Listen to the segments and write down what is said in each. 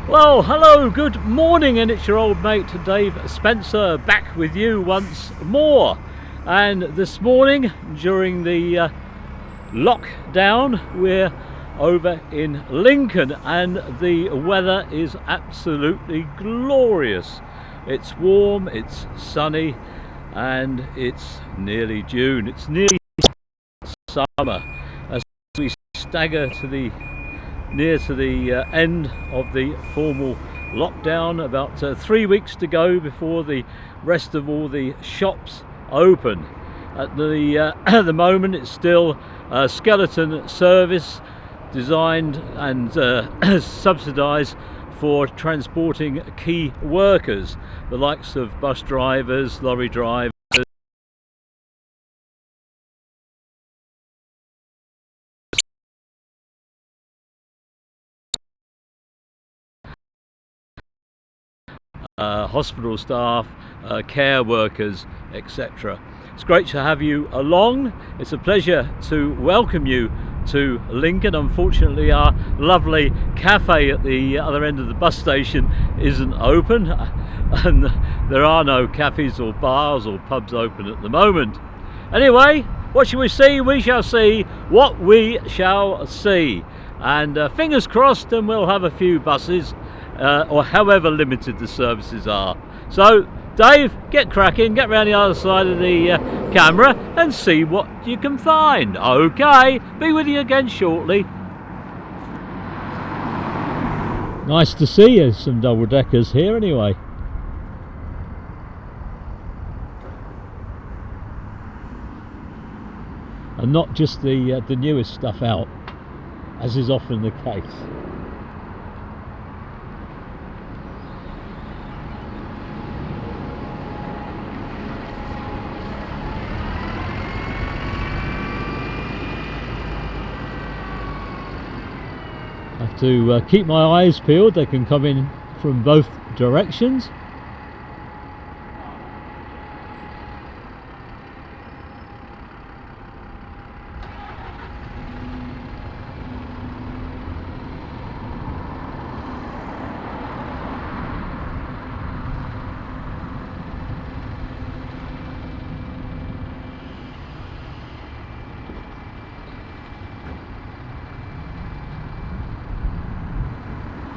Well, hello, good morning, and it's your old mate Dave Spencer back with you once more. And this morning, during the lockdown, we're over in Lincoln, and the weather is absolutely glorious. It's warm, it's sunny, and it's nearly June. It's nearly summer as we stagger to the near to the end of the formal lockdown. About 3 weeks to go before the rest of all the shops open. At the moment, it's still a skeleton service designed and subsidised for transporting key workers, the likes of bus drivers, lorry drivers, hospital staff, care workers, etc. It's great to have you along. It's a pleasure to welcome you to Lincoln. Unfortunately, our lovely cafe at the other end of the bus station isn't open, and there are no cafes or bars or pubs open at the moment. Anyway, what shall we see? We shall see what we shall see, and fingers crossed, and we'll have a few buses, or however limited the services are. So Dave, get cracking, get round the other side of the camera and see what you can find. Okay, be with you again shortly. Nice to see you, some double deckers here anyway. And not just the newest stuff out, as is often the case. I have to keep my eyes peeled. They can come in from both directions.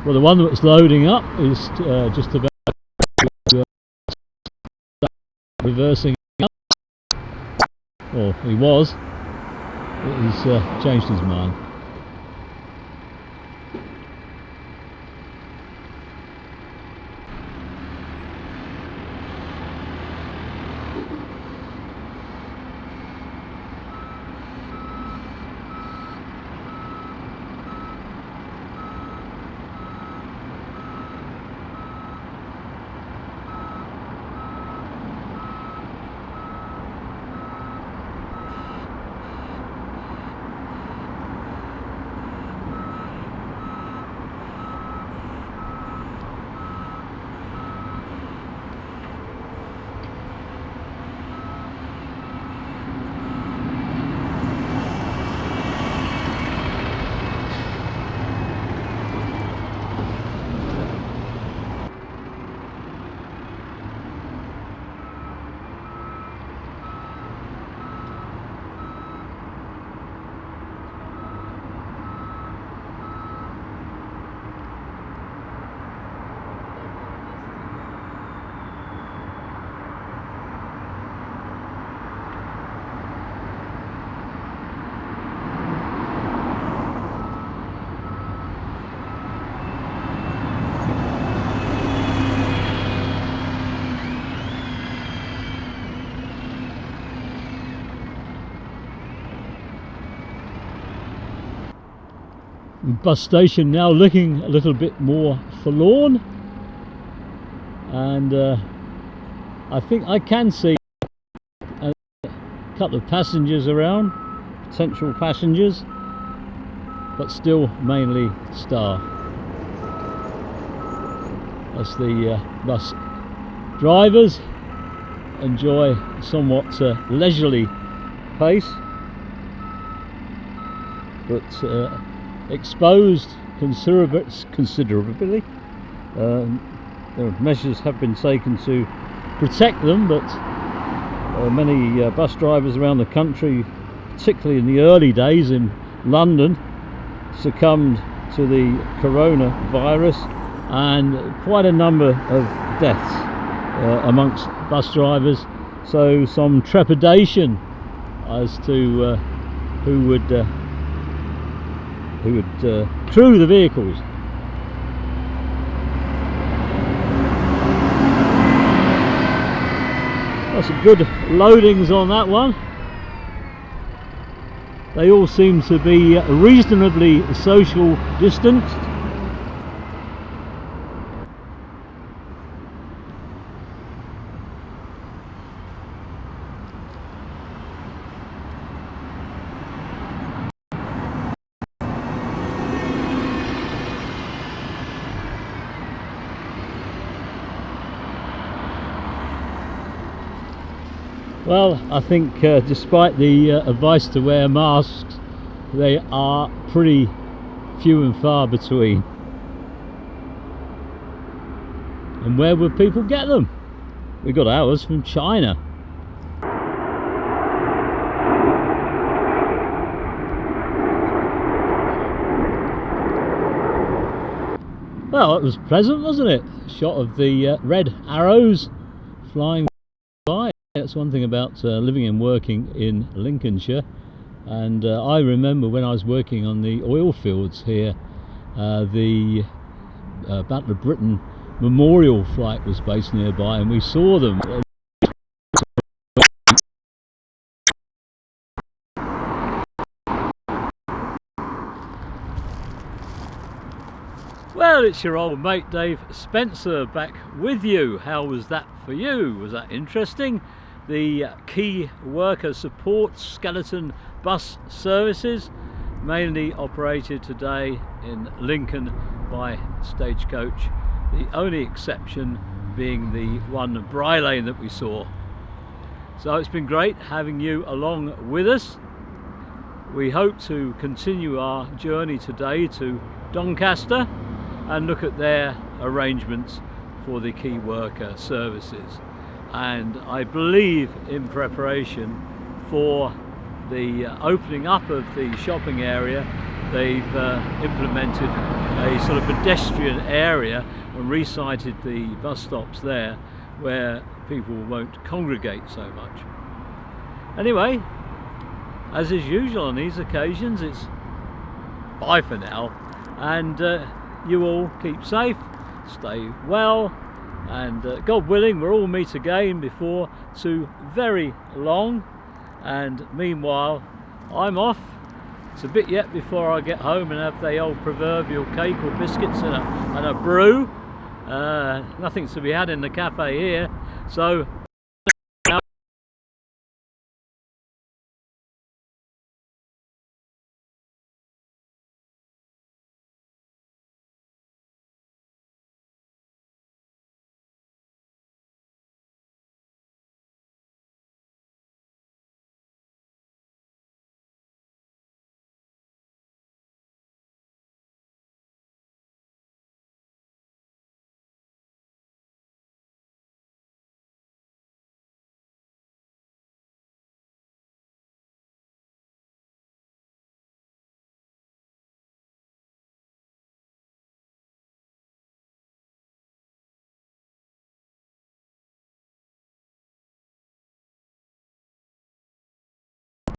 Well, the one that's loading up is just about reversing up. Or he was, but he's changed his mind. Bus station now looking a little bit more forlorn, and I think I can see a couple of passengers around, potential passengers, but still mainly staff, as the bus drivers enjoy a somewhat leisurely pace, but exposed considerably Measures have been taken to protect them, but many bus drivers around the country, particularly in the early days in London, succumbed to the coronavirus, and quite a number of deaths amongst bus drivers. So some trepidation as to who would crew the vehicles. That's some good loadings on that one. They all seem to be reasonably social distanced. Well, I think despite the advice to wear masks, they are pretty few and far between. And where would people get them? We got ours from China. Well, it was pleasant, wasn't it? Shot of the red arrows flying by. That's one thing about living and working in Lincolnshire. And I remember when I was working on the oil fields here, the Battle of Britain Memorial flight was based nearby, and we saw them. Well, it's your old mate Dave Spencer back with you. How was that for you? Was that interesting? The key worker support skeleton bus services, mainly operated today in Lincoln by Stagecoach, the only exception being the one Bry Lane that we saw. So it's been great having you along with us. We hope to continue our journey today to Doncaster and look at their arrangements for the key worker services. And I believe in preparation for the opening up of the shopping area, they've implemented a sort of pedestrian area and resited the bus stops there where people won't congregate so much. Anyway, as is usual on these occasions, it's bye for now, and you all keep safe, stay well, and God willing we'll all meet again before too very long. And meanwhile I'm off. It's a bit yet before I get home and have the old proverbial cake or biscuits and a brew. Nothing's to be had in the cafe here, so